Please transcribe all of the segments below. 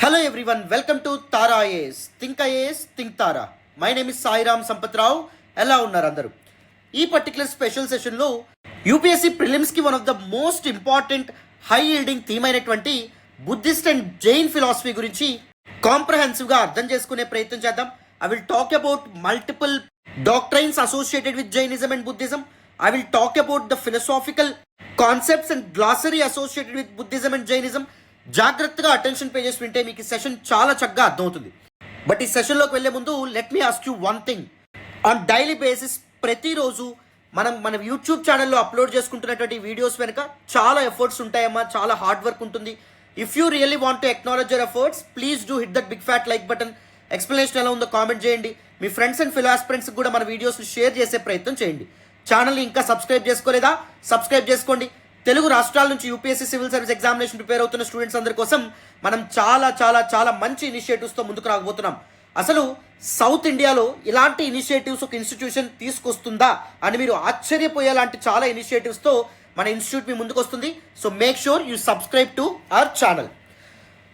Hello everyone, welcome to Tara IAS. Think IAS, think Tara. My name is Sairam Sampatrao. ఎలా ఉన్నారు అందరూ? ఈ particular special సెషన్లో UPSC ప్రిలిమ్స్కి one of the most important high yielding theme అయినటువంటి Buddhist and Jain philosophy గురించి కాంప్రహెన్సివ్గా అర్థం చేసుకునే ప్రయత్నం చేద్దాం. I will talk about multiple doctrines associated with Jainism and Buddhism. I will talk about the philosophical concepts and glossary associated with Buddhism and Jainism. జాగ్రత్తగా attention pay చేసి వింటే మీకు ఈ సెషన్ చాలా చక్కగా అర్థమవుతుంది. బట్ ఈ సెషన్లోకి వెళ్ళే ముందు let me ask you one thing. On daily basis ప్రతిరోజు మన యూట్యూబ్ ఛానల్లో అప్లోడ్ చేసుకుంటున్నటువంటి వీడియోస్ వెనుక చాలా ఎఫర్ట్స్ ఉంటాయమ్మా, చాలా హార్డ్ వర్క్ ఉంటుంది. If you really want to acknowledge your efforts, please do hit that big fat like button. Explanation ఎలా ఉందో కామెంట్ చేయండి. మీ ఫ్రెండ్స్ అండ్ ఫెలో ఆస్పిరెంట్స్కి కూడా మన వీడియోస్ని షేర్ చేసే ప్రయత్నం చేయండి. ఛానల్ని ఇంకా సబ్స్క్రైబ్ చేసుకోలేదా? సబ్స్క్రైబ్ చేసుకోండి. తెలుగు రాష్ట్రాల నుంచి UPSC civil service examination prepare అవుతున్న స్టూడెంట్స్ అందరి కోసం మనం చాలా చాలా చాలా మంచి ఇనిషియేటివ్స్తో ముందుకు రాకపోతున్నాం. అసలు సౌత్ ఇండియాలో ఇలాంటి ఇనిషియేటివ్స్ ఒక ఇన్స్టిట్యూషన్ తీసుకొస్తుందా అని మీరు ఆశ్చర్యపోయేలాంటి చాలా ఇనిషియేటివ్స్తో మన ఇన్స్టిట్యూట్ మీ ముందుకు వస్తుంది. So make sure you subscribe to our channel.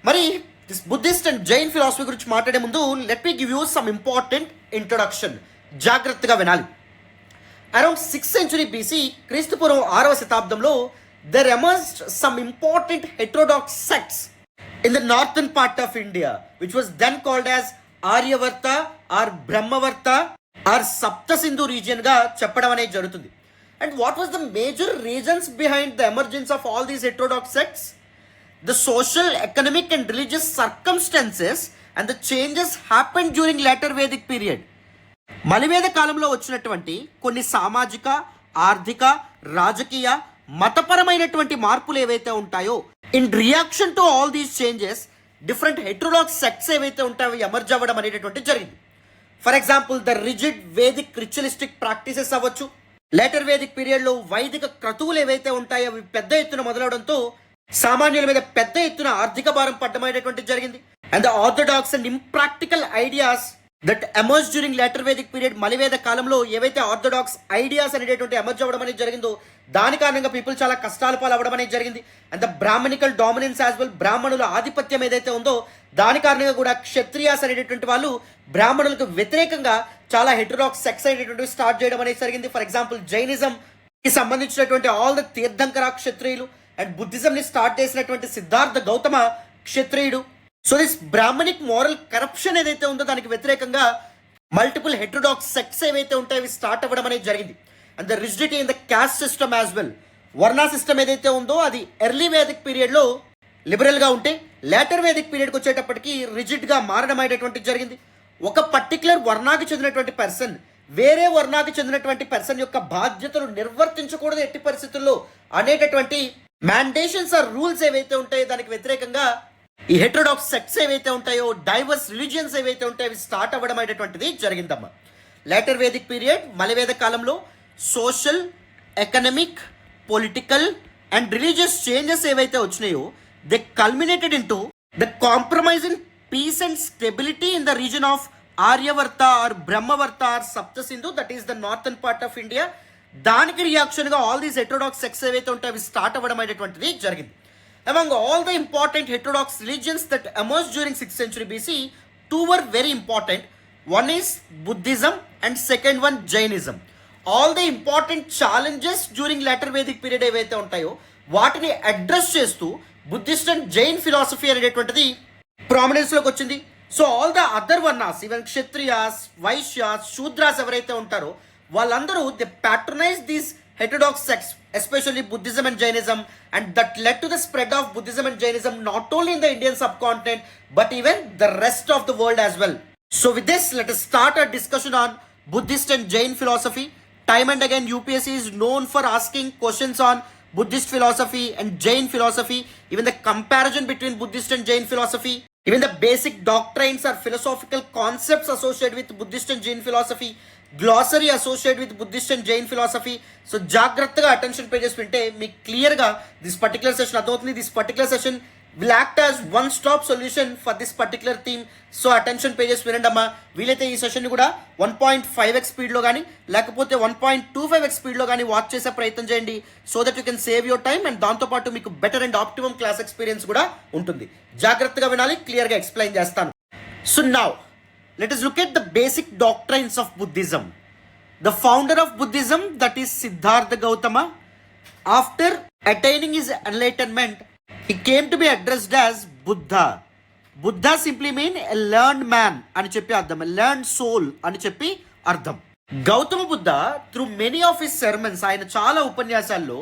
మరి this Buddhist and Jain philosophy గురించి మాట్లాడే ముందు let me give you some important introduction. జాగ్రత్తగా వినాలి. అరౌండ్ 6th century BC, క్రీస్తుపూర్వం 6వ శతాబ్దంలో there emerged some important heterodox sects in the northern part of India, which was then called as Aryavarta or Brahmavarta or Sapta Sindhu region గా చెప్పడం అనేది జరుగుతుంది. And what was the major reasons behind the emergence of all these heterodox sects? The social, economic and religious circumstances and the changes happened during later Vedic period. మలివేద కాలంలో వచ్చినటువంటి కొన్ని సామాజిక, ఆర్థిక, రాజకీయ, మతపరమైనటువంటి మార్పులు ఏవైతే ఉంటాయో, in reaction to all these changes different heterodox sects ఏవైతే ఉంటాయో ఎమర్జ్ అవ్వడం అనేటటువంటి జరిగింది. For example the rigid Vedic ritualistic practices అవ్వచ్చు. లేటర్ వేదిక్ పీరియడ్లో వైదిక క్రతువులు ఏవైతే ఉంటాయో అవి పెద్ద ఎత్తున మొదలవడంతో సామాన్యుల మీద పెద్ద ఎత్తున ఆర్థిక భారం పడ్డమైనటువంటి జరిగింది. And the orthodox and impractical ideas that emerge during later Vedic period, మలివేద కాలంలో ఏవైతే ఆర్థోడాక్స్ ఐడియాస్ అనేటటువంటి ఎమర్జ్ అవ్వడం అనేది జరిగిందో దాని కారణంగా పీపుల్ చాలా కష్టాల పాలు అవ్వడం అనేది జరిగింది. And the Brahminical dominance as well, బ్రాహ్మణుల ఆధిపత్యం ఏదైతే ఉందో దాని కారణంగా కూడా క్షత్రియాస్ అనేటటువంటి వాళ్ళు బ్రాహ్మణులకు వ్యతిరేకంగా చాలా హెటరాక్స్ సెక్స్ అనేటటువంటివి స్టార్ట్ చేయడం అనేది జరిగింది. ఫర్ ఎగ్జాంపుల్ జైనిజం కి సంబంధించినటువంటి ఆల్ ద తీర్థంకర క్షత్రియులు అండ్ బుద్ధిజం ని స్టార్ట్ చేసినటువంటి సిద్ధార్థ గౌతమ క్షత్రియుడు. So this Brahmanic moral corruption ఏదైతే ఉందో దానికి వ్యతిరేకంగా మల్టిపుల్ హెటరోడాక్స్ సెక్ట్స్ ఏవైతే ఉంటాయో అవి స్టార్ట్ అవ్వడం అనేది జరిగింది. And the rigidity in the cast system as well, వర్ణ సిస్టమ్ ఏదైతే ఉందో అది ఎర్లీ వేదిక్ పీరియడ్లో లిబరల్గా ఉంటే లేటర్ వేదిక్ పీరియడ్కి వచ్చేటప్పటికి రిజిడ్గా మారడం అనేటటువంటి జరిగింది. ఒక పర్టికులర్ వర్ణాకి చెందినటువంటి పర్సన్ వేరే వర్ణాకి చెందినటువంటి పర్సన్ యొక్క బాధ్యతలు నిర్వర్తించకూడదు ఎట్టి పరిస్థితుల్లో అనేటటువంటి మ్యాండేషన్స్ ఆర్ రూల్స్ ఏవైతే ఉంటాయో దానికి వ్యతిరేకంగా ఈ హెటరోడాక్స్ సెక్ట్స్ ఏవైతే ఉంటాయో, డైవర్స్ రిలీజియన్స్ ఏవైతే ఉంటాయో అవి స్టార్ట్ అవ్వడం అనేటువంటిది జరిగిందమ్మా. లేటర్ వేదిక్ పీరియడ్ మలివేద కాలంలో social, economic, political and religious changes ఏవైతే వచ్చినాయో they culminated into the compromise in peace and stability in the region of Aryavarta or Brahmavarta or Sapta Sindhu, that is the northern part of India. దానికి రియాక్షన్గా all these heterodox sects ఏవైతే ఉంటాయో అవి start అవ్వడం అనేటువంటిది జరిగింది. Among all the important heterodox religions that emerged during 6th century BC, two were very important. One is Buddhism and second one Jainism. All the important challenges during later Vedic period ఏవైతే ఉంటాయో వాటిని address చేస్తూ Buddhist and Jain philosophy అనేటటువంటిది ప్రామినెన్స్లోకి వచ్చింది. So all the other varnas, even Kshatriyas, Vaishyas, Shudras ఎవరైతే ఉంటారో వాళ్ళందరూ they patronise these heterodox sects, especially Buddhism and Jainism, and that led to the spread of Buddhism and Jainism not only in the Indian subcontinent but even the rest of the world as well. So with this, let us start our discussion on Buddhist and Jain philosophy. Time and again UPSC is known for asking questions on Buddhist philosophy and Jain philosophy, even the comparison between Buddhist and Jain philosophy, even the basic doctrines or philosophical concepts associated with Buddhist and Jain philosophy, glossary associate with Buddhist and Jain philosophy. So జాగ్రత్తగా attention pay చేసి వింటే మీకు క్లియర్గా this particular session అర్థమవుతుంది. This particular session will act as one stop solution for this particular theme. So attention pages వినండి అమ్మా. వీలైతే ఈ సెషన్ని కూడా 1.5x స్పీడ్లో కానీ లేకపోతే 1.25x స్పీడ్లో కానీ వాచ్ చేసే ప్రయత్నం చేయండి. So that you can save your time and దాంతోపాటు మీకు better and optimum class experience కూడా ఉంటుంది. జాగ్రత్తగా వినాలి, క్లియర్గా ఎక్స్ప్లెయిన్ చేస్తాను. So now let us look at the basic doctrines of Buddhism. The founder of Buddhism, that is Siddhartha Gautama, after attaining his enlightenment, he came to be addressed as Buddha. Buddha simply mean a learned man అని చెప్పి అర్థం, a learned soul అని చెప్పి అర్థం. Gautama Buddha through many of his sermons, ఆయన చాలా ఉపన్యాసాల్లో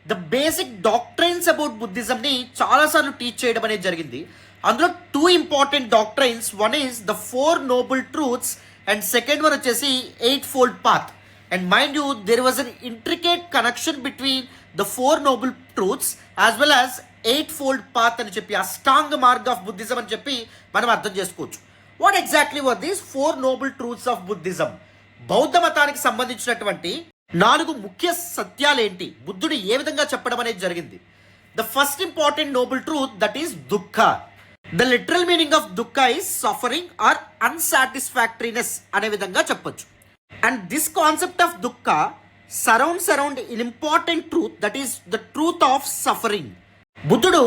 the basic doctrines about బుద్ధిజంని చాలాసార్లు టీచ్ చేయడం అనేది జరిగింది. అందులో 2 important doctrines, one is the 4 noble truths and second one వచ్చేసి 8-fold path. And mind you there was an intricate connection between the 4 noble truths as well as 8-fold path అని చెప్పి, అష్టాంగ మార్గ ఆఫ్ బుద్ధిజం అని చెప్పి మనం అర్థం చేసుకోవచ్చు. What exactly were these 4 noble truths of Buddhism? బౌద్ధ మతానికి సంబంధించినటువంటి 4 ముఖ్య సత్యాలు ఏంటి, బుద్ధుడు ఏ విధంగా చెప్పడం అనేది జరిగింది? The first important noble truth, that is dukkha. The literal meaning of dukkha is suffering or unsatisfactoriness అనే విధంగా చెప్పొచ్చు. And this concept of dukkha surrounds around in important truth, that is the truth of suffering. బుద్ధుడు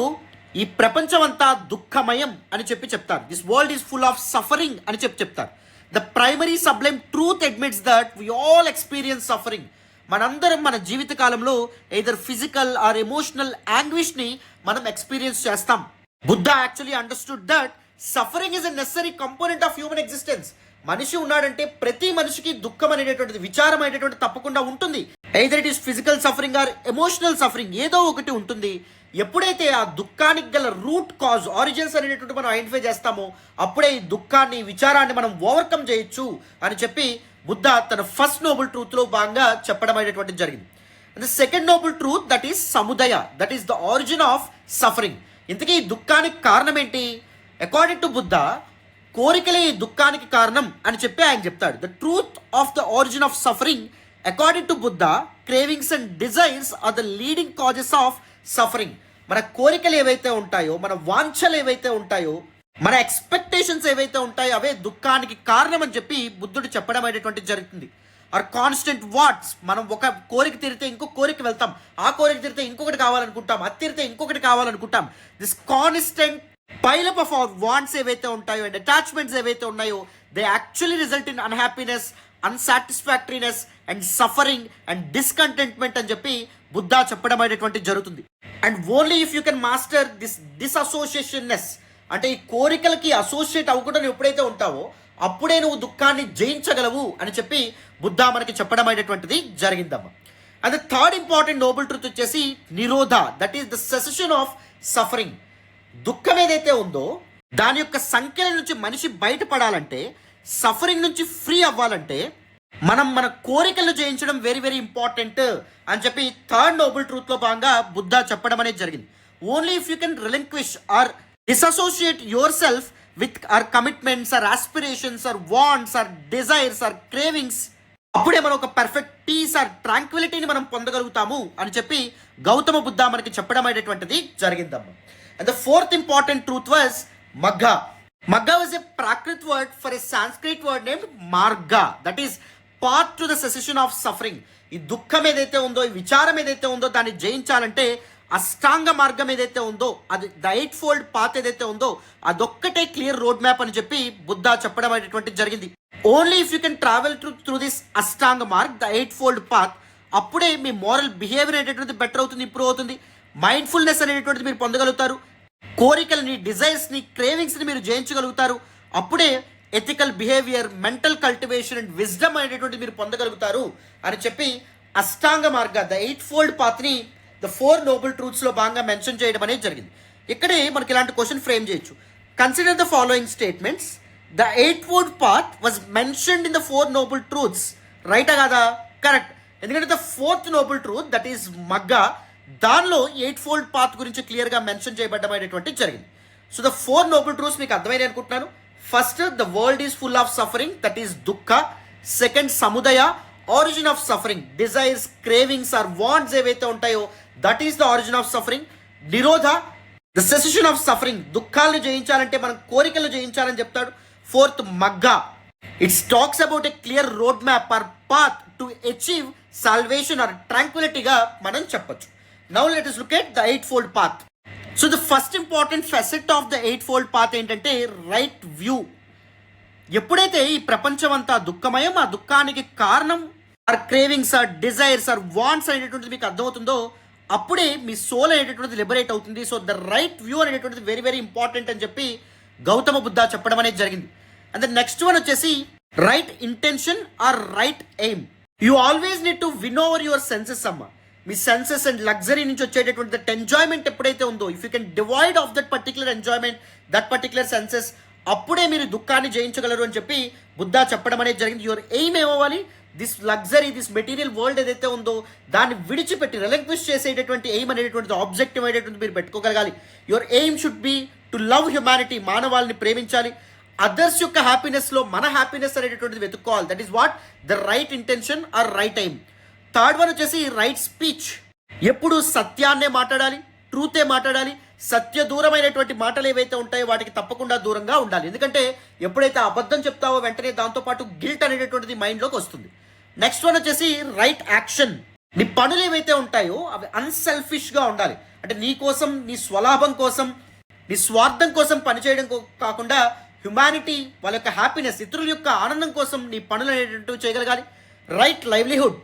ఈ ప్రపంచం అంతా దుఃఖమయం అని చెప్పి చెప్తారు. This world is full of suffering అని చెప్పి చెప్తారు. The primary sublime truth admits that we all experience suffering. మనందరం మన జీవిత కాలంలో ఎయిదర్ ఫిజికల్ ఆర్ ఎమోషనల్ యాంగ్విష్ని మనం ఎక్స్పీరియన్స్ చేస్తాం. Buddha actually understood that suffering is a necessary component of human existence. మనిషి ఉన్నాడంటే ప్రతి మనిషికి దుఃఖం అనేటటువంటిది, విచారం అనేటటువంటి తప్పకుండా ఉంటుంది. Either it is physical suffering are emotional suffering, ఏదో ఒకటి ఉంటుంది. ఎప్పుడైతే ఆ దుఃఖానికి గల రూట్ కాజ్, ఆరిజిన్స్ అనేటటువంటి మనం ఐడెంటిఫై చేస్తామో అప్పుడే ఈ దుఃఖాన్ని, విచారాన్ని మనం ఓవర్కమ్ చేయొచ్చు అని చెప్పి బుద్ధ తన ఫస్ట్ నోబుల్ ట్రూత్లో భాగంగా చెప్పడం అనేటువంటిది జరిగింది. And the second noble truth, that is samudaya, that is the origin of suffering. ఇంతకీ ఈ దుఃఖానికి కారణం ఏంటి? అకార్డింగ్ టు బుద్ధ, కోరికలే ఈ దుఃఖానికి కారణం అని చెప్పి ఆయన చెప్తాడు. The truth of the origin of suffering according to Buddha, cravings and desires are the leading causes of suffering. మన కోరికలు ఏవైతే ఉంటాయో, మన వాంఛలు ఏవైతే ఉంటాయో, మన ఎక్స్పెక్టేషన్స్ ఏవైతే ఉంటాయో అవే దుఃఖానికి కారణం అని చెప్పి బుద్ధుడు చెప్పడం అనేటువంటిది జరుగుతుంది. ఆర్ కాన్స్టెంట్ వాట్స్, మనం ఒక కోరిక తీరితే ఇంకొక కోరిక వెళ్తాం, ఆ కోరిక తీరితే ఇంకొకటి కావాలనుకుంటాం, అది తీరితే ఇంకొకటి కావాలనుకుంటాం. This constant pileup of our wants ఏవైతే ఉంటాయో అండ్ అటాచ్మెంట్స్ ఏవైతే ఉన్నాయో, they actually result in unhappiness, unsatisfactoriness and suffering and discontentment అని చెప్పి బుద్ధ చెప్పడం అనేటువంటి జరుగుతుంది. And only if you can master this disassociationness, అంటే ఈ కోరికలకి అసోసియేట్ అవ్వకుండా ఎప్పుడైతే ఉంటావో అప్పుడే నువ్వు దుఃఖాన్ని జయించగలవు అని చెప్పి బుద్ధ మనకి చెప్పడం అనేటువంటిది జరిగిందమ్మా. And the third important noble truth వచ్చేసి nirodha, that is the cessation of suffering. దుఃఖం ఏదైతే ఉందో దాని యొక్క సంఖ్యల నుంచి మనిషి బయటపడాలంటే, సఫరింగ్ నుంచి ఫ్రీ అవ్వాలంటే మనం మన కోరికలు జయించడం వెరీ వెరీ ఇంపార్టెంట్ అని చెప్పి థర్డ్ నోబుల్ ట్రూత్లో భాగంగా బుద్ధ చెప్పడం అనేది జరిగింది. Only if you can relinquish or dissociate your self with or commitments or aspirations or wants or desires or cravings, అప్పుడే మనం ఒక పర్ఫెక్ట్ పీస్ ఆర్ ట్రాంక్విలిటీని మనం పొందగలుగుతాము అని చెప్పి గౌతమ బుద్ధ మనకి చెప్పడం అనేటువంటిది జరిగిందమ్మా. And the fourth important truth was magga. Magga was a Prakrit word for a Sanskrit word name marga, that is path to the cessation of suffering. ఈ దుఃఖం ఏదైతే ఉందో, ఈ విచారం ఏదైతే ఉందో దాన్ని జయించాలంటే అష్టాంగ మార్గం ఏదైతే ఉందో, అది ద 8-fold path ఏదైతే ఉందో అదొక్కటే క్లియర్ రోడ్ మ్యాప్ అని చెప్పి బుద్ధ చెప్పడం అనేటువంటిది జరిగింది. Only if you can travel through this Ashtanga Marg, the 8-fold path, అప్పుడే మీ మోరల్ బిహేవియర్ అనేటువంటిది బెటర్ అవుతుంది, ఇంప్రూవ్ అవుతుంది. మైండ్ఫుల్నెస్ అనేటువంటిది మీరు పొందగలుగుతారు. కోరికలని, డిజైర్స్ని, క్రేవింగ్స్ని మీరు జయించగలుగుతారు. అప్పుడే ethical behaviour, mental cultivation and wisdom అనేటువంటిది మీరు పొందగలుగుతారు అని చెప్పి అష్టాంగ మార్గ, ద 8-fold pathని ద 4 నోబుల్ ట్రూత్స్లో భాగంగా మెన్షన్ చేయడం అనేది జరిగింది. ఇక్కడే మనకి ఇలాంటి క్వశ్చన్ ఫ్రేమ్ చేయొచ్చు. Consider the following statements. The 8-fold path was mentioned in the 4 noble truths. రైటా కాదా? కరెక్ట్. ఎందుకంటే the 4th noble truth, that is magga, దానిలో 8-fold path గురించి క్లియర్గా మెన్షన్ చేయబడ్డం అనేటువంటిది జరిగింది. సో ద 4 నోబుల్ ట్రూత్స్ మీకు అర్థమైనాయి అనుకుంటున్నాను. First, the world is full of suffering, that is dukkha. Second, samudaya, origin of suffering, desires, cravings or wants ఏవైతే ఉంటాయో that is the origin of suffering. Nirodha, the cessation of suffering, దుఃఖాలను జయించాలంటే మనం కోరికలు జయించాలని చెప్తాడు. Fourth magga, it's talks about a clear road map or path to achieve salvation or ట్రాంక్విలిటీగా మనం చెప్పొచ్చు. Now let us look at the eightfold path. So the first important facet of the eightfold path ఏంటంటే right view. ఎప్పుడైతే ఈ ప్రపంచం అంతా దుఃఖమయం, ఆ దుఃఖానికి కారణం or cravings or desires or wants అనేటటువంటిది మీకు అర్థమవుతుందో అప్పుడే మీ సోల్ అనేటటువంటిది లిబరేట్ అవుతుంది. సో ద రైట్ వ్యూ అనేటటువంటిది వెరీ వెరీ ఇంపార్టెంట్ అని చెప్పి గౌతమ బుద్ధ చెప్పడం అనేది జరిగింది. అండ్ ద నెక్స్ట్ వన్ వచ్చేసి right intention or right aim. You always need to win over your senses అమ్మ. మీ సెన్సెస్ అండ్ లగ్జరీ నుంచి వచ్చేటటువంటి దట్ ఎంజాయ్మెంట్ ఎప్పుడైతే ఉందో, if you can divide of that particular enjoyment, that particular senses, అప్పుడే మీరు దుఃఖాన్ని జయించగలరు అని చెప్పి బుద్ధ చెప్పడం అనేది జరిగింది. యువర్ ఎయిమ్ ఏమవ్వాలి, this luxury, this material world ఏదైతే ఉందో దాన్ని విడిచిపెట్టి రిలంక్విష్ చేసేటటువంటి ఎయిమ్ అనేటటువంటిది, ఆబ్జెక్టివ్ అనేటటువంటి మీరు పెట్టుకోగలగాలి. Your aim should be to love humanity, మానవాళిని ప్రేమించాలి. అదర్స్ యొక్క హ్యాపీనెస్లో మన హ్యాపీనెస్ అనేటటువంటిది వెతుక్కోవాలి. That is what the right intention or right aim. Third one వచ్చేసి రైట్ స్పీచ్. ఎప్పుడు సత్యాన్నే మాట్లాడాలి, ట్రూతే మాట్లాడాలి. సత్య దూరమైనటువంటి మాటలు ఏవైతే ఉంటాయో వాటికి తప్పకుండా దూరంగా ఉండాలి. ఎందుకంటే ఎప్పుడైతే అబద్ధం చెప్తావో వెంటనే దాంతోపాటు గిల్ట్ అనేటటువంటిది మైండ్లోకి వస్తుంది. నెక్స్ట్ వన్ వచ్చేసి రైట్ యాక్షన్. నీ పనులు ఏవైతే ఉంటాయో అవి అన్సెల్ఫిష్గా ఉండాలి. అంటే నీ కోసం, నీ స్వలాభం కోసం, నీ స్వార్థం కోసం పనిచేయడం కాకుండా హ్యుమానిటీ, వాళ్ళ యొక్క హ్యాపీనెస్, ఇతరుల యొక్క ఆనందం కోసం నీ పనులు అనేటటువంటివి చేయగలగాలి. Right livelihood.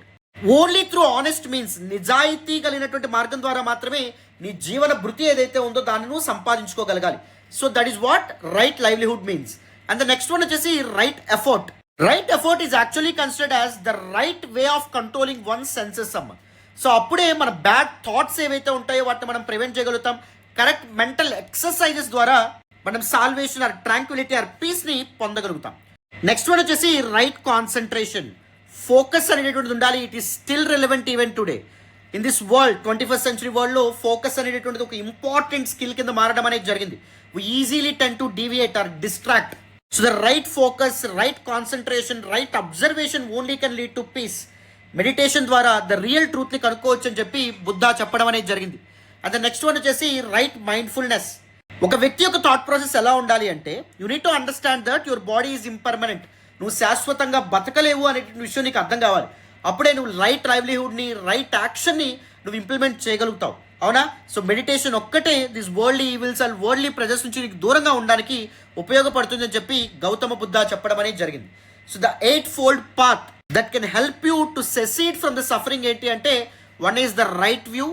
Only through honest means, నిజాయితీ కలిగినటువంటి మార్గం ద్వారా మాత్రమే నీ జీవన భృతి ఏదైతే ఉందో దాన్ని నువ్వు సంపాదించుకోగలగాలి. So that is what right livelihood means. And the next one వచ్చేసి right effort. Right effort is actually considered as the right way of controlling one senses అమ్మ. సో అప్పుడే మన బ్యాడ్ థాట్స్ ఏవైతే ఉంటాయో వాటిని మనం ప్రివెంట్ చేయగలుగుతాం. కరెక్ట్ మెంటల్ ఎక్సర్సైజెస్ ద్వారా మనం సాల్వేషన్ ఆర్ ట్రాంక్విలిటీ ఆర్ పీస్ని పొందగలుగుతాం. నెక్స్ట్ వన్ వచ్చేసి రైట్ కాన్సన్ట్రేషన్. ఫోకస్ అనేటటువంటిది ఉండాలి. It is still relevant even today in this world. 21st century వరల్డ్లో ఫోకస్ అనేటటువంటిది ఒక ఇంపార్టెంట్ స్కిల్ కింద మారడం అనేది జరిగింది. We easily tend to deviate or distract. So the right focus, right concentration, right observation only can lead to peace. Meditation ద్వారా the real ట్రూత్ని కనుక్కోవచ్చు అని చెప్పి బుద్ధ చెప్పడం అనేది జరిగింది. అండ్ ద నెక్స్ట్ వన్ వచ్చేసి రైట్ మైండ్ఫుల్నెస్. ఒక వ్యక్తి యొక్క థాట్ ప్రాసెస్ ఎలా ఉండాలి అంటే, you need to understand that your body is impermanent. నువ్వు శాశ్వతంగా బతకలేవు అనే విషయం నీకు అర్థం కావాలి. అప్పుడే నువ్వు రైట్ లైవ్లీహుడ్ని, రైట్ యాక్షన్ని నువ్వు ఇంప్లిమెంట్ చేయగలుగుతావు. అవునా? సో మెడిటేషన్ ఒక్కటే this worldly evils and worldly pressures నుంచి నీకు దూరంగా ఉండడానికి ఉపయోగపడుతుందని చెప్పి గౌతమ బుద్ధ చెప్పడం అనేది జరిగింది. So the 8-fold path that can help you to secede from the suffering ఏంటి అంటే, one is the right view,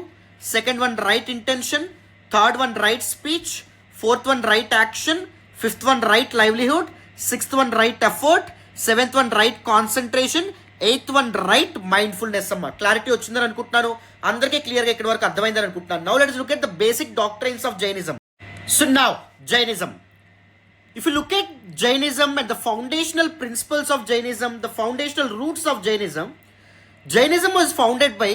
second one right intention, third one right speech, fourth one right action, fifth one right livelihood, sixth one right effort, seventh one right concentration, eighth one right mindfulness అమ్మ. Clarity వచ్చిందని అనుకుంటున్నాను, అందరికీ క్లియర్గా ఇక్కడ వరకు అర్థమైందని అనుకుంటున్నాను. Now let's look at the basic doctrines of Jainism. So now Jainism, if you look at Jainism and the foundational principles of Jainism, the foundational roots of Jainism, Jainism was founded by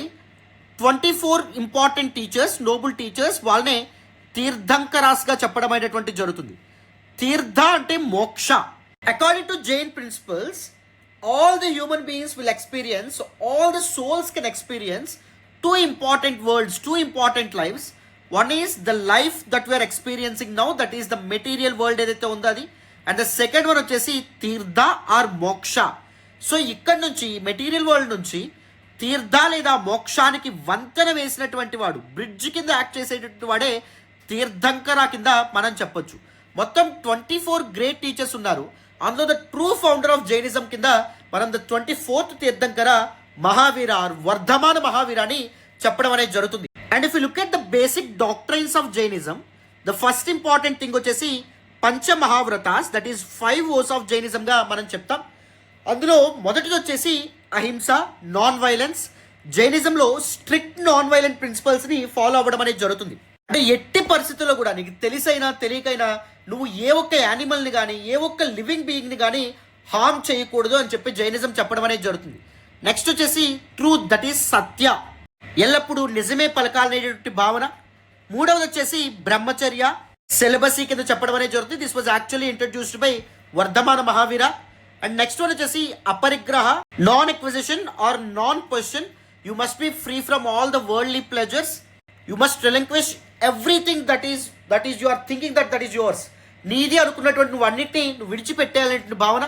24 important teachers, noble teachers. వాళ్ళనే తీర్థంకరాస్గా చెప్పడం అనేటువంటి జరుగుతుంది. తీర్థ అంటే మోక్ష. According to Jain principles, all the human beings will experience, all the souls can experience two important worlds, two important lives. One is the life that we are experiencing now, that is the material world ఏదైతే ఉందో అది. And the second one వచ్చేసి తీర్థ are మోక్ష. So ఇక్కడ నుంచి material world నుంచి తీర్థ లేదా మోక్షానికి వంతెన వేసినటువంటి వాడు, బ్రిడ్జ్ కింద యాక్ట్ చేసేటటువంటి వాడే తీర్థంకర కింద మనం చెప్పొచ్చు. మొత్తం 24 గ్రేట్ టీచర్స్ ఉన్నారు. అందులో the true founder of Jainism కింద మనం the 24th Tirthankara Mahavir are వర్ధమాన మహావీరాని చెప్పడం అనేది జరుగుతుంది. And if you look at the basic doctrines of Jainism, the first important thing వచ్చేసి pancha mahavratas, that is 5 O's of జైనిజంగా మనం చెప్తాం. అందులో మొదటిది వచ్చేసి అహింస, నాన్ వైలెన్స్. జైనిజంలో స్ట్రిక్ట్ నాన్ వైలెంట్ ప్రిన్సిపల్స్ని ఫాలో అవ్వడం అనేది జరుగుతుంది. అంటే ఎట్టి పరిస్థితుల్లో కూడా నీకు తెలిసైనా తెలియకైనా నువ్వు ఏ ఒక్క యానిమల్ని కానీ ఏ ఒక్క లివింగ్ బీయింగ్ని కానీ హార్మ్ చేయకూడదు అని చెప్పి జైనిజం చెప్పడం అనేది జరుగుతుంది. నెక్స్ట్ వచ్చేసి ట్రూత్, దట్ ఈస్ సత్య, ఎల్లప్పుడూ నిజమే పలకాలనేటువంటి భావన. మూడవది వచ్చేసి బ్రహ్మచర్య, సెలబసీ కింద చెప్పడం అనేది జరుగుతుంది. This was actually introduced by Vardhamana Mahavira. And next one వచ్చేసి aparigraha, non acquisition or non possession. You must be free from all the worldly pleasures. You must relinquish everything that is that is you are thinking that is yours. నీది అనుకున్నటువంటి నువ్వు అన్నిటినీ నువ్వు విడిచిపెట్టేయాలనే భావన.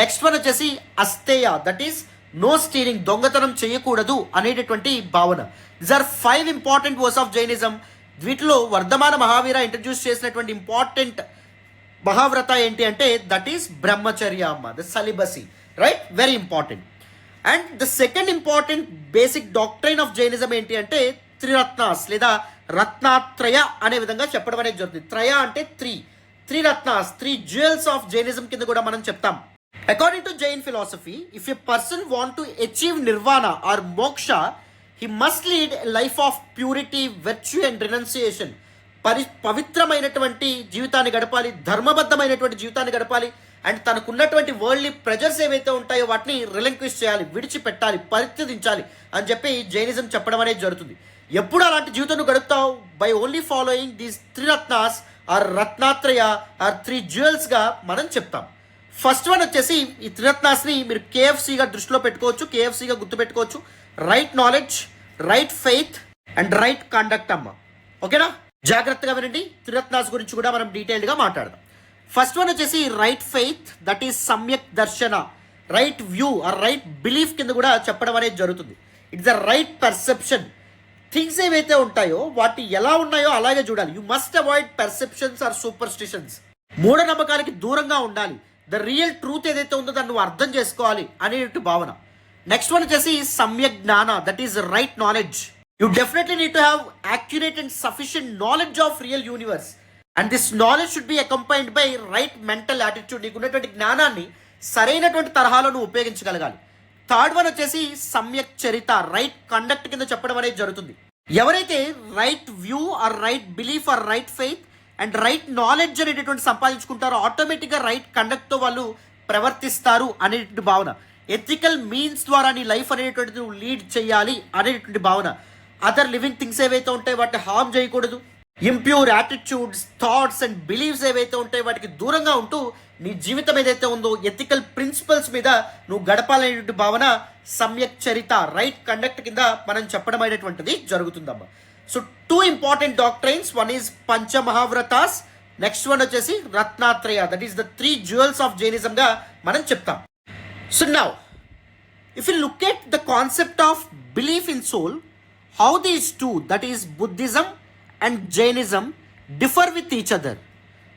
Next one వచ్చేసి asteya, that is no stealing, దొంగతనం చేయకూడదు అనేటటువంటి భావన. These are 5 important words of Jainism. వీటిలో వర్ధమాన మహావీర ఇంట్రడ్యూస్ చేసినటువంటి ఇంపార్టెంట్ మహావ్రత ఏంటి అంటే దట్ ఈస్ బ్రహ్మచర్య అమ్మ, the celibacy, right, very important. And the second important basic doctrine of Jainism ఏంటి అంటే త్రిరత్నాస్ లేదా రత్నాత్రయ అనే విధంగా చెప్పడం అనేది జరుగుతుంది. త్రయ అంటే three ratnas, 3 jewels of Jainism కింద కూడా మనం చెప్తాం. According to Jain philosophy, if a person want to achieve nirvana or moksha, he must lead a life of purity, virtue and renunciation. పవిత్రమైనటువంటి జీవితాన్ని గడపాలి, ధర్మబద్ధమైనటువంటి జీవితాన్ని గడపాలి. అండ్ తనకున్నటువంటి వరల్డ్లీ ప్రెజర్స్ ఏవైతే ఉంటాయో వాటిని రిలంక్విష్ చేయాలి, విడిచిపెట్టాలి, పరిత్యజించాలి అని చెప్పి జైనిజం చెప్పడం అనేది జరుగుతుంది. ఎప్పుడు అలాంటి జీవితం గడుపుతావు? By only following these triratnas or ratnatraya or 3 జ్యువెల్స్గా మనం చెప్తాం. ఫస్ట్ వన్ వచ్చేసి ఈ త్రిరత్నాస్ని మీరు కేఎఫ్సీగా దృష్టిలో పెట్టుకోవచ్చు, కేఎఫ్సీగా గుర్తుపెట్టుకోవచ్చు. Right knowledge, right faith and right conduct అమ్మ. ఓకేనా? జాగ్రత్తగా వినండి, త్రిరత్నాస్ గురించి కూడా మనం డీటెయిల్డ్గా మాట్లాడదాం. ఫస్ట్ వన్ వచ్చేసి రైట్ ఫెయిత్, దట్ ఈస్ సమ్యక్ దర్శన, right view or right belief కింద కూడా చెప్పడం అనేది జరుగుతుంది. It's the right perception. Things ఏవైతే ఉంటాయో వాటి ఎలా ఉన్నాయో అలాగే చూడాలి. You must avoid perceptions or superstitions. మూఢనమ్మకాలకి దూరంగా ఉండాలి. ద రియల్ ట్రూత్ ఏదైతే ఉందో దాన్ని నువ్వు అర్థం చేసుకోవాలి అనేటువంటి భావన. నెక్స్ట్ వన్ వచ్చేసి సమ్యక్ జ్ఞాన, that is right knowledge. You definitely need to have accurate and sufficient knowledge of real universe and this knowledge should be accompanied by right mental attitude. నీకు ఉన్నటువంటి జ్ఞానాన్ని సరైనటువంటి తరహాలో నువ్వు ఉపయోగించగలగాలి. థర్డ్ వన్ వచ్చేసి సమ్యక్ చరిత, రైట్ కండక్ట్ కింద చెప్పడం అనేది జరుగుతుంది. ఎవరైతే right view or right belief or right faith and right knowledge అనేటటువంటి సంపాదించుకుంటారో ఆటోమేటిక్గా రైట్ కండక్ట్తో వాళ్ళు ప్రవర్తిస్తారు అనేటువంటి భావన. ఎథికల్ మీన్స్ ద్వారా నీ లైఫ్ అనేటువంటిది నువ్వు లీడ్ చేయాలి అనేటువంటి భావన. అదర్ లివింగ్ థింగ్స్ ఏవైతే ఉంటాయో వాటిని హార్మ్ చేయకూడదు. Impure attitudes, thoughts and believes ఏవైతే ఉంటాయో వాటికి దూరంగా ఉంటూ నీ జీవితం ఏదైతే ఉందో ఎథికల్ ప్రిన్సిపల్స్ మీద నువ్వు గడపాలనేటువంటి భావన సమ్యక్ చరిత, రైట్ కండక్ట్ కింద మనం చెప్పడం అనేటువంటిది జరుగుతుందమ్మా. So 2 important doctrines, one is పంచమహావ్రతాస్, నెక్స్ట్ వన్ వచ్చేసి రత్నాత్రయ, that is the 3 jewels of జైనిజంగా మనం చెప్తాం. So now, if you look at the concept of belief in soul, how these two, that is Buddhism and Jainism, differ with each other.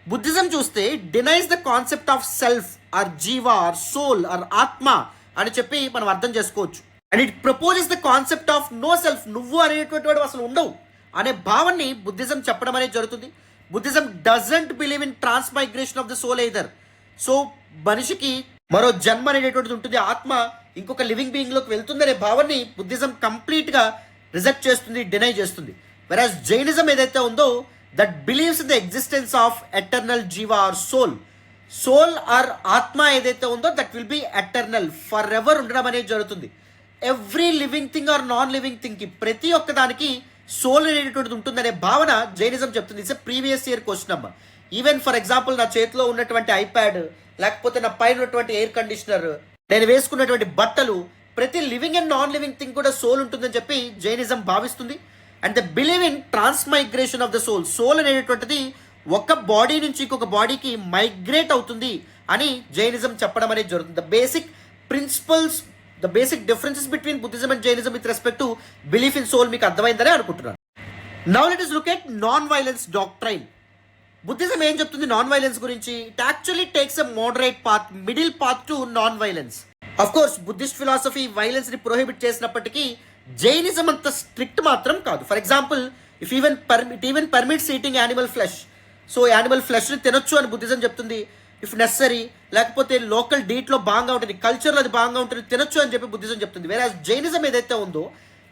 Buddhism చూస్తే denies the concept of self or jiva or soul or atma అని చెప్పి మనం అర్థం చేసుకోవచ్చు. And it proposes the concept of no self, నువ్వు అనేటువంటి వాడు అసలు ఉండవు అనే భావాన్ని బుద్ధిజం చెప్పడం అనేది జరుగుతుంది. Buddhism doesn't believe in transmigration of the soul either. So మనిషికి మరో జన్మ అనేటువంటిది ఉంటుంది, ఆత్మ ఇంకొక లివింగ్ బీయింగ్లోకి వెళ్తుందనే భావాన్ని బుద్ధిజం కంప్లీట్గా రిజెక్ట్ చేస్తుంది, డినై చేస్తుంది. వెరాజ్ జైనిజం ఏదైతే ఉందో that believes in the existence of eternal జీవా ఆర్ సోల్ ఆర్ ఆత్మ ఏదైతే ఉందో that will be eternal, for ever ఉండడం అనేది జరుగుతుంది. Every living thing or non living థింగ్కి ప్రతి ఒక్కదానికి సోల్ అనేటువంటిది ఉంటుందనే భావన జైనిజం చెప్తుంది. It's a previous year question అమ్మ. ఈవెన్ ఫర్ ఎగ్జాంపుల్ నా చేతిలో ఉన్నటువంటి ఐప్యాడ్, లేకపోతే నా పైన ఉన్నటువంటి ఎయిర్ కండిషనర్, నేను వేసుకున్నటువంటి బట్టలు, ప్రతి living and non living thing కూడా సోల్ ఉంటుందని చెప్పి జైనిజం భావిస్తుంది. And the believe in transmigration of the soul అనేటువంటిది ఒక బాడీ నుంచి ఇంకొక బాడీకి మైగ్రేట్ అవుతుంది అని జైనిజం చెప్పడం అనేది జరుగుతుంది. The basic principles, the basic differences between Buddhism and Jainism with respect to belief in soul మీకు అర్థమైందని అనుకుంటున్నాను. Now let us look at non violence doctrine. Buddhism ఏం చెప్తుంది నాన్ వైలెన్స్ గురించి? It actually takes a moderate path, middle path to non violence. Of course Buddhist philosophy violence ని prohibit చేసినప్పటికీ Jainism అంత strict మాత్రం కాదు. For example if even permits eating animal flesh, so animal ఫ్లెష్ని తినొచ్చు అని Buddhism చెప్తుంది. If necessary, లేకపోతే local డీట్లో బాగా ఉంటుంది, కల్చర్లో అది బాగా ఉంటుంది, తినొచ్చు అని చెప్పి బుద్ధిజం చెప్తుంది. వేరే జైనిజం ఏదైతే ఉందో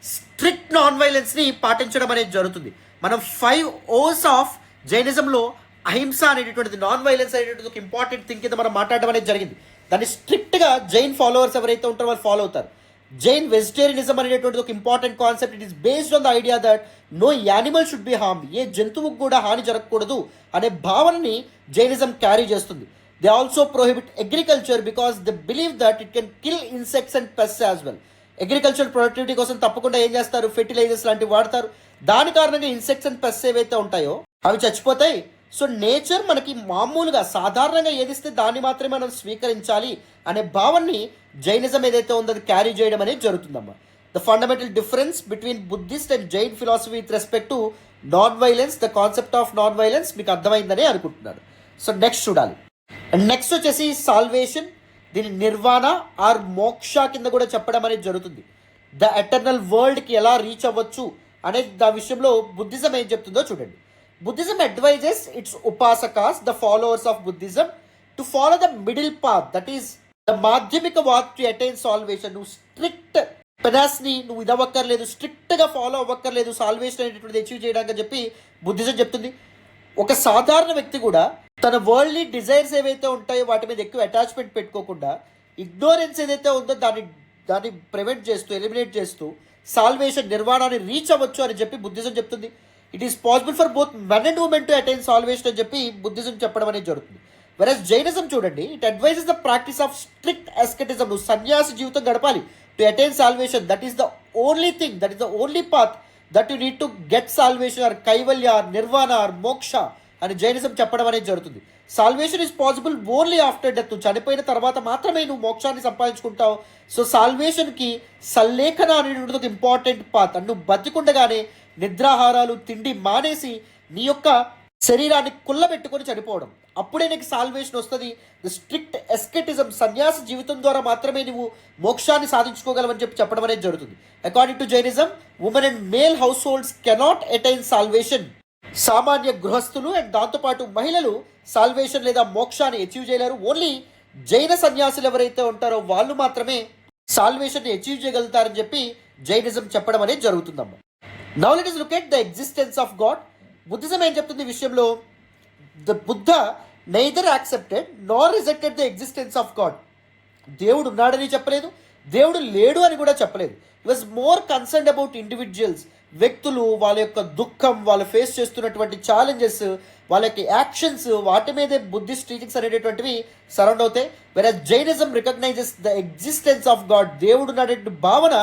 స్ట్రిక్ట్ నాన్ వైలెన్స్ని పాటించడం అనేది జరుగుతుంది. మనం 5 O's ఆఫ్ జైనిజంలో అహింస అనేటటువంటిది, నాన్ వైలెన్స్ అనేటువంటిది ఒక ఇంపార్టెంట్ థింగ్ కింద మనం మాట్లాడడం అనేది జరిగింది. దాన్ని స్ట్రిక్ట్గా జైన్ ఫాలోవర్స్ ఎవరైతే ఉంటారో వాళ్ళు ఫాలో అవుతారు. జైన్ వెజిటేరియనిజం అనేటువంటిది ఒక important concept. It is based on the idea that no animal should be harm, ఏ జంతువుకు కూడా హాని జరగకూడదు అనే భావనని జైనిజం క్యారీ చేస్తుంది. They also prohibit agriculture because they believe that it can kill insects and pests as well. Agriculture productivity కోసం తప్పకుండా ఏం చేస్తారు, ఫెర్టిలైజర్స్ లాంటివి వాడతారు. దాని కారణంగా ఇన్సెక్ట్స్ అండ్ పెస్ట్స్ ఏవైతే ఉంటాయో అవి చచ్చిపోతాయి. సో నేచర్ మనకి మామూలుగా సాధారణంగా ఏదిస్తే దాన్ని మాత్రమే మనం స్వీకరించాలి అనే భావాన్ని జైనిజం ఏదైతే ఉందో అది క్యారీ చేయడం అనేది జరుగుతుందమ్మా. The fundamental difference between Buddhist and Jain philosophy with respect to non violence, the concept of non violence మీకు అర్థమైందని అనుకుంటున్నాను. సో నెక్స్ట్ చూడాలి. అండ్ నెక్స్ట్ వచ్చేసి సాల్వేషన్. దీని నిర్వాణ ఆర్ మోక్ష కింద కూడా చెప్పడం అనేది జరుగుతుంది. ద ఎటర్నల్ వరల్డ్కి ఎలా రీచ్ అవ్వచ్చు అనే దా విషయంలో బుద్ధిజం ఏం చెప్తుందో చూడండి. బుద్ధిజం అడ్వైజెస్ ఇట్స్ ఉపాసకాస్, the followers of Buddhism, to follow the middle path, that is the Madhyamika వాత్ టు అటైన్ సాల్వేషన్. నువ్వు స్ట్రిక్ట్ పెనాస్ని నువ్వు ఇది అవ్వక్కర్లేదు, స్ట్రిక్ట్గా ఫాలో అవ్వక్కర్లేదు సాల్వేషన్ అనేటువంటిది అచీవ్ చేయడానికి చెప్పి బుద్ధిజం చెప్తుంది. ఒక సాధారణ వ్యక్తి కూడా తన వరల్డ్లీ డిజైర్స్ ఏవైతే ఉంటాయో వాటి మీద ఎక్కువ అటాచ్మెంట్ పెట్టుకోకుండా ఇగ్నోరెన్స్ ఏదైతే ఉందో దాన్ని ప్రివెంట్ చేస్తూ, ఎలిమినేట్ చేస్తూ సాల్వేషన్ నిర్వాణాన్ని రీచ్ అవ్వచ్చు అని చెప్పి బుద్ధిజం చెప్తుంది. It is possible for both men and women to attain salvation అని చెప్పి బుద్ధిజం చెప్పడం అనేది జరుగుతుంది. వెరస్ జైనిజం చూడండి, it advises the practice of strict asceticism. నువ్వు సన్యాసి జీవితం గడపాలి to attain salvation. That is the only thing, that is the only path that you need to get salvation or కైవల్య ఆర్ నిర్వాణ ఆర్ మోక్ష అని Jainism చెప్పడం అనేది జరుగుతుంది. Salvation is possible only after death. నువ్వు చనిపోయిన తర్వాత మాత్రమే నువ్వు మోక్షాన్ని సంపాదించుకుంటావు. సో సాల్వేషన్కి సల్లేఖన అనేటువంటి ఒక ఇంపార్టెంట్ పాత్. నువ్వు బతికుండగానే నిద్రాహారాలు తిండి మానేసి నీ యొక్క శరీరాన్ని కుల్లబెట్టుకొని చనిపోవడం, అప్పుడే నీకు సాల్వేషన్ వస్తుంది. ద స్ట్రిక్ట్ ఎస్కెటిజం, సన్యాస జీవితం ద్వారా మాత్రమే నువ్వు మోక్షాన్ని సాధించుకోగలవని చెప్పడం అనేది జరుగుతుంది. According to Jainism, women and male house holds cannot attain salvation. సామాన్య గృహస్థులు అండ్ దాంతోపాటు మహిళలు సాల్వేషన్ లేదా మోక్షాన్ని అచీవ్ చేయలేరు. ఓన్లీ జైన సన్యాసులు ఎవరైతే ఉంటారో వాళ్ళు మాత్రమే సాల్వేషన్ని అచీవ్ చేయగలుగుతారని చెప్పి జైనిజం చెప్పడం అనేది జరుగుతుందమ్మా. Now let us look at the existence of God. Buddhism ఏం చెప్తుంది ఈ విషయంలో? The Buddha neither accepted nor rejected the existence of God. దేవుడు ఉన్నాడని చెప్పలేదు, దేవుడు లేడు అని కూడా చెప్పలేదు. It was more concerned about individuals, వ్యక్తులు వాళ్ళ యొక్క దుఃఖం, వాళ్ళు ఫేస్ చేస్తున్నటువంటి ఛాలెంజెస్, వాళ్ళ యొక్క యాక్షన్స్, వాటి మీదే బుద్ధిస్ట్ టీచింగ్స్ అనేటటువంటివి సరౌండ్ అవుతాయి. Versus Jainism recognizes the existence of God. దేవుడు ఉన్నటువంటి భావన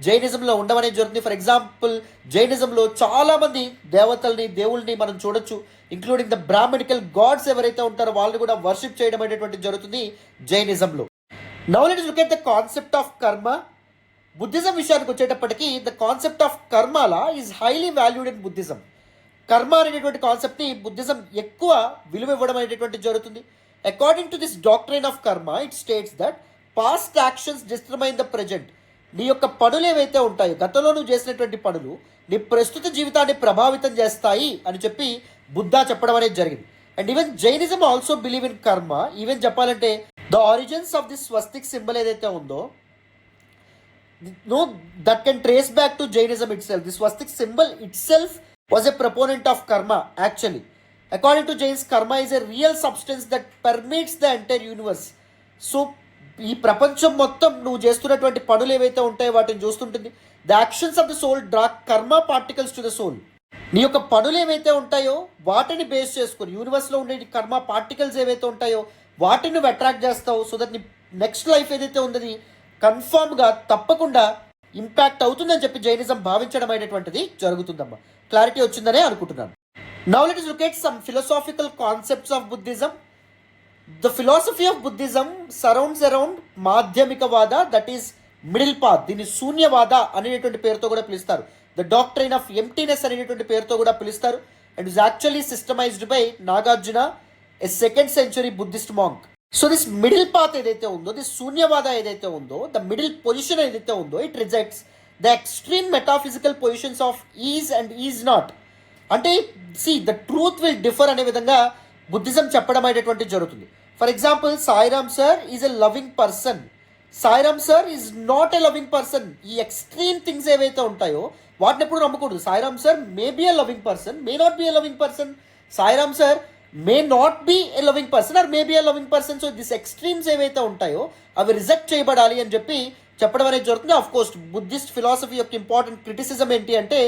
జైనిజంలో ఉండమనేది జరుగుతుంది. ఫర్ ఎగ్జాంపుల్, జైనిజంలో చాలామంది దేవతల్ని, దేవుల్ని మనం చూడొచ్చు. ఇంక్లూడింగ్ ద బ్రాహ్మణికల్ గాడ్స్ ఎవరైతే ఉంటారో వాళ్ళని కూడా వర్షిప్ చేయడం అనేటువంటి జరుగుతుంది జైనిజంలో. Now let us look at the concept of karma. Buddhism విషయానికి వచ్చేటప్పటికీ ద కాన్సెప్ట్ ఆఫ్ కర్మాలా is highly valued in Buddhism. కర్మ అనేటువంటి కాన్సెప్ట్ని బుద్ధిజం ఎక్కువ విలువ ఇవ్వడం అనేటువంటి జరుగుతుంది. According to this doctrine of karma, it states that past actions determine the present. నీ యొక్క పనులు ఏవైతే ఉంటాయో, గతంలో నువ్వు చేసినటువంటి పనులు నీ ప్రస్తుత జీవితాన్ని ప్రభావితం చేస్తాయి అని చెప్పి బుద్ధ చెప్పడం అనేది జరిగింది. And even Jainism also believe in karma. Even చెప్పాలంటే the origins of this Swastik symbol ఏదైతే ఉందో, no, that can trace back to Jainism itself. This swastik symbol itself was a proponent of karma actually. According to Jains, karma is a real substance that permeates the entire universe. So ఈ ప్రపంచం మొత్తం నువ్వు చేస్తున్నటువంటి పనులు ఏవైతే ఉంటాయో వాటిని చూస్తుంటుంది. The actions of the soul draw karma particles to the soul. నీ యొక్క పనులు ఏవైతే ఉంటాయో వాటిని బేస్ చేసుకుని యూనివర్స్లో ఉండే కర్మ పార్టికల్స్ ఏవైతే ఉంటాయో వాటిని నువ్వు అట్రాక్ట్ చేస్తావు. సో దట్ నీ నెక్స్ట్ లైఫ్ ఏదైతే ఉందని కన్ఫామ్గా తప్పకుండా ఇంపాక్ట్ అవుతుందని చెప్పి జైనిజం భావించడం అనేటువంటిది జరుగుతుందమ్మా. క్లారిటీ వచ్చిందనే అనుకుంటున్నాను. Now let us look at some philosophical concepts of Buddhism. The philosophy of Buddhism surrounds around Madhyamikavada, that is middle path. దీన్ని శూన్యవాద అనేటువంటి పేరుతో కూడా పిలుస్తారు. ద డాక్ట్రైన్ ఆఫ్ ఎంప్టీనెస్ అనేటువంటి పేరుతో కూడా పిలుస్తారు. And is actually systemized by Nagarjuna, a 2nd century Buddhist monk. So this middle path ఏదైతే ఉందో, దిస్ శూన్యవాద ఏదైతే ఉందో, ద మిడిల్ పొజిషన్ ఏదైతే ఉందో, it rejects the extreme metaphysical positions of is and is not. అంటే ద ట్రూత్ విల్ డిఫర్ అనే విధంగా Buddhism చెప్పడం అనేటువంటి జరుగుతుంది. For example, Sairam sir is a loving person, Sairam sir is not a loving person. ఈ extreme things ఏవైతే ఉంటాయో వాటిని ఎప్పుడు నమ్మకూడదు. Sairam sir may be a loving person, may not be a loving person. Sairam sir may not be a loving person are may be a loving person. So this extremes ఏవైతే ఉంటాయో అవి reject చేయబడాలి అని చెప్పి చెప్పడం అనేది జరుగుతుంది. ఆఫ్ కోర్స్ బుద్ధిస్ట్ ఫిలాసఫీ యొక్క ఇంపార్టెంట్ క్రిటిసిజం ఏంటి అంటే,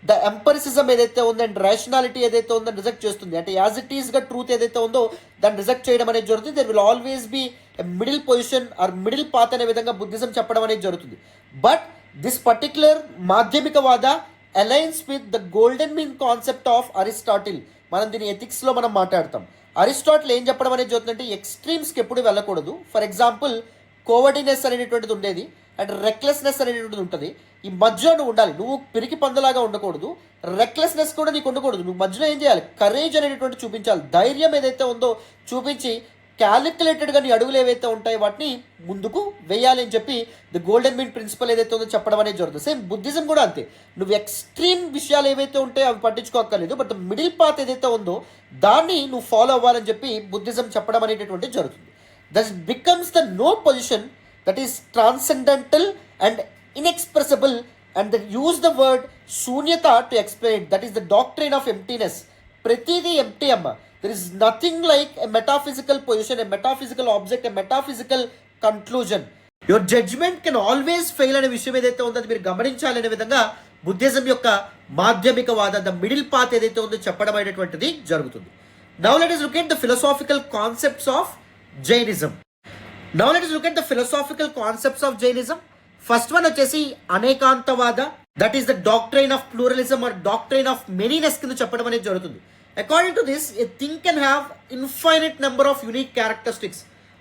ద ఎంపరిసిజం ఏదైతే ఉందో అండ్ రేషనాలిటీ ఏదైతే ఉందో రిజెక్ట్ చేస్తుంది. అంటే యాజ్ ఇట్ ఈస్గా ట్రూత్ ఏదైతే ఉందో దాన్ని రిజెక్ట్ చేయడం అనేది జరుగుతుంది. There will always be a middle position or middle path అనే విధంగా బుద్ధిజం చెప్పడం అనేది జరుగుతుంది. But this particular Madhyamikavada aligns with the golden mean concept of Aristotle. మనం దీని ఎథిక్స్లో మనం మాట్లాడతాం. అరిస్టాటిల్ ఏం చెప్పడం అనేది జరుగుతుందంటే ఎక్స్ట్రీమ్స్కి ఎప్పుడు వెళ్ళకూడదు. ఫర్ ఎగ్జాంపుల్ కోవర్డినెస్ అనేటువంటిది ఉండేది అండ్ రెక్లెస్నెస్ అనేటువంటిది ఉంటుంది. ఈ మధ్యలో నువ్వు ఉండాలి. నువ్వు పిరికి పందులాగా ఉండకూడదు, రెక్లెస్నెస్ కూడా నీకు ఉండకూడదు. నువ్వు మధ్యలో ఏం చేయాలి? కరేజ్ అనేటువంటి చూపించాలి. ధైర్యం ఏదైతే ఉందో చూపించి క్యాలిక్యులేటెడ్గా నీ అడుగులు ఏవైతే ఉంటాయో వాటిని ముందుకు వేయాలి అని చెప్పి ది గోల్డెన్ మీన్ ప్రిన్సిపల్ ఏదైతే ఉందో చెప్పడం అనేది జరుగుతుంది. సేమ్ బుద్ధిజం కూడా అంతే. నువ్వు ఎక్స్ట్రీమ్ విషయాలు ఏవైతే ఉంటాయో అవి పట్టించుకోక్కర్లేదు, బట్ మిడిల్ పాత్ ఏదైతే ఉందో దాన్ని నువ్వు ఫాలో అవ్వాలని చెప్పి బుద్ధిజం చెప్పడం అనేటటువంటిది జరుగుతుంది. That becomes the no position that is transcendental and inexpressible and that use the word shunyata to explain. That is the doctrine of emptiness. ప్రతిదీ ఎంప్టీ అమ్మ. There is nothing like a metaphysical position, a metaphysical object, a metaphysical conclusion. Your judgment can always fail అనే విషయం ఏదైతే ఉందో అది మీరు గమనించాలనే విధంగా Buddhism యొక్క మాధ్యమిక వాద, ద మిడిల్ పాత్ ఏదైతే ఉందో చెప్పడం అనేటువంటిది జరుగుతుంది. Now let us look at the philosophical concepts of Jainism. First one వచ్చేసి Anekantavada. That is the doctrine of pluralism or doctrine of manyness కింద చెప్పడం అనేది జరుగుతుంది. According to this, a thing can have infinite number of unique characteristics.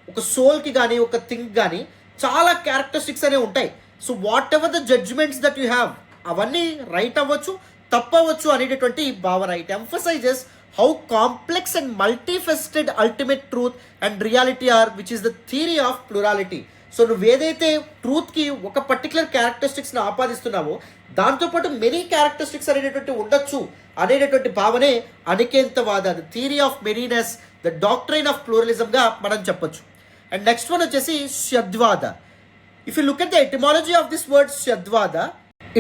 ఒక సోల్కి కానీ ఒక thing కానీ చాలా క్యారెక్టరిస్టిక్స్ అనేవి ఉంటాయి. So whatever the judgments that you have అవన్నీ రైట్ అవ్వచ్చు, తప్పవచ్చు అనేటటువంటి భావన. It emphasizes how complex and multifaceted ultimate truth and reality are, which is the theory of plurality. So నువ్వు ఏదైతే ట్రూత్కి ఒక పర్టికులర్ క్యారెక్టరిస్టిక్స్ని ఆపాదిస్తున్నావో దాంతోపాటు మెనీ క్యారెక్టరిస్టిక్స్ అనేటటువంటి ఉండొచ్చు అనేటటువంటి భావనే Anekantavada, the theory of manyness, the doctrine of ప్లూరలిజంగా మనం చెప్పొచ్చు. అండ్ నెక్స్ట్ వన్ వచ్చేసి Syadvada. If you look at the etymology of this word Syadvada,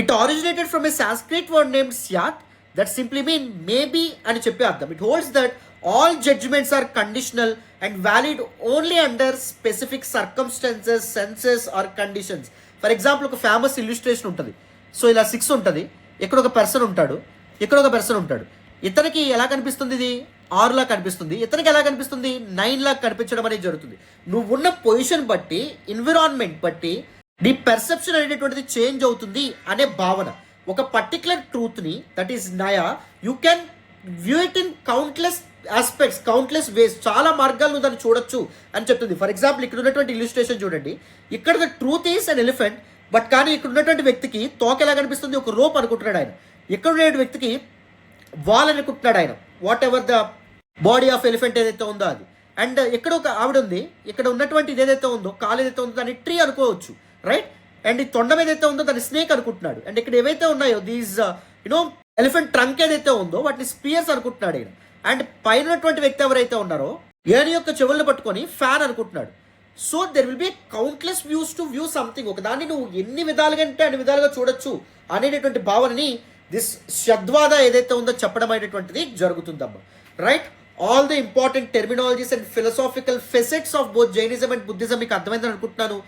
it originated from a Sanskrit word named syat that simply mean maybe అని చెప్పే అర్థం. It holds that all judgments are conditional and valid only under specific circumstances, senses or conditions. For example, ఒక famous illustration ఉంటుంది. So ఇలా 6 ఉంటుంది, ఇక్కడ ఒక person ఉంటాడు, ఇక్కడ ఒక పర్సన్ ఉంటాడు. ఇతనికి ఎలా కనిపిస్తుంది? ఇది 6 లాగా కనిపిస్తుంది. ఇతనికి ఎలా కనిపిస్తుంది? 9 లాగా కనిపించడం అనేది జరుగుతుంది. నువ్వు ఉన్న పొజిషన్ బట్టి, ఎన్విరాన్మెంట్ బట్టి నీ పెర్సెప్షన్ అనేటటువంటిది చేంజ్ అవుతుంది అనే భావన. ఒక పర్టికులర్ ట్రూత్ని, that is naya, you can view it in countless aspects, countless ways, చాలా మార్గాలు నువ్వు దాన్ని చూడొచ్చు అని చెప్తుంది. ఫర్ ఎగ్జాంపుల్ ఇక్కడ ఉన్నటువంటి ఇల్లుస్ట్రేషన్ చూడండి. ఇక్కడ the truth is an elephant, but కానీ ఇక్కడ ఉన్నటువంటి వ్యక్తికి తోక ఎలా కనిపిస్తుంది? ఒక రోప్ అనుకుంటున్నాడు ఆయన. ఇక్కడ ఉన్న వ్యక్తికి వాల్ అనుకుంటున్నాడు ఆయన, what ever the body of elephant ఏదైతే ఉందో అది. అండ్ ఇక్కడ ఒక ఆవిడ ఉంది, ఇక్కడ ఉన్నటువంటి ఇదేదైతే ఉందో కాలు ఏదైతే ఉందో దాన్ని ట్రీ అనుకోవచ్చు, రైట్? అండ్ ఈ తొండం ఏదైతే ఉందో దాన్ని స్నేక్ అనుకుంటున్నాడు. అండ్ ఇక్కడ ఏవైతే ఉన్నాయో దీస్ యునో ఎలిఫెంట్ ట్రంక్ ఏదైతే ఉందో వాటిని స్పియర్స్ అనుకుంటున్నాడు ఆయన. అండ్ పైన ఉన్నటువంటి వ్యక్తి ఎవరైతే ఉన్నారో ఏని యొక్క చెవులను పట్టుకొని ఫ్యాన్ అనుకుంటున్నాడు. So there will be countless views to view something. ఒక దాన్ని నువ్వు ఎన్ని విధాలుగా అంటే అన్ని విధాలుగా చూడొచ్చు అనేటటువంటి భావనని దిస్ శద్వాద ఏదైతే ఉందో చెప్పడం అనేటువంటిది జరుగుతుందమ్మా, right? All the important terminologies and philosophical facets of both Jainism and Buddhism మీకు అర్థమైందని అనుకుంటున్నాను.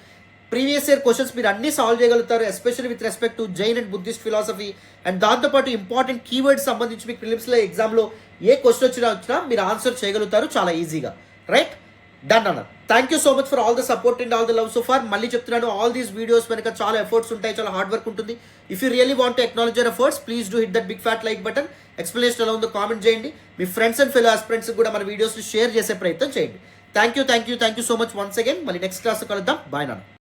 ప్రీవియస్ ఇయర్ క్వశ్చన్స్ మీరు అన్ని సాల్వ్ చేయగలుగుతారు, especially with respect to Jain and Buddhist philosophy. And దాంతోపాటు ఇంపార్టెంట్ కీవర్డ్స్ సంబంధించి మీకు ప్రిలిమ్స్లో ఎగ్జామ్లో ఏ క్వశ్చన్ వచ్చినా మీరు ఆన్సర్ చేయగలుగుతారు చాలా ఈజీగా, రైట్? డన్ అన్న. Thank you so much for all the support and all the love so far. మళ్ళీ చెప్తున్నాను, ఆల్ దీస్ వీడియోస్ వెనక చాలా ఎఫర్ట్స్ ఉంటాయి, చాలా హార్డ్ వర్క్ ఉంటుంది. If you really want to acknowledge your efforts, please do hit that big fat like button. Explanation ఎలా ఉందో comment చేయండి. మీ ఫ్రెండ్స్ అండ్ ఫెలో ఆస్పిరెంట్స్ కూడా మన వీడియోస్ని షేర్ చేసే ప్రయత్నం చేయండి. Thank you so much once again. మళ్ళీ నెక్స్ట్ క్లాస్లో కలుద్దాం. బాయ్ నాన్న.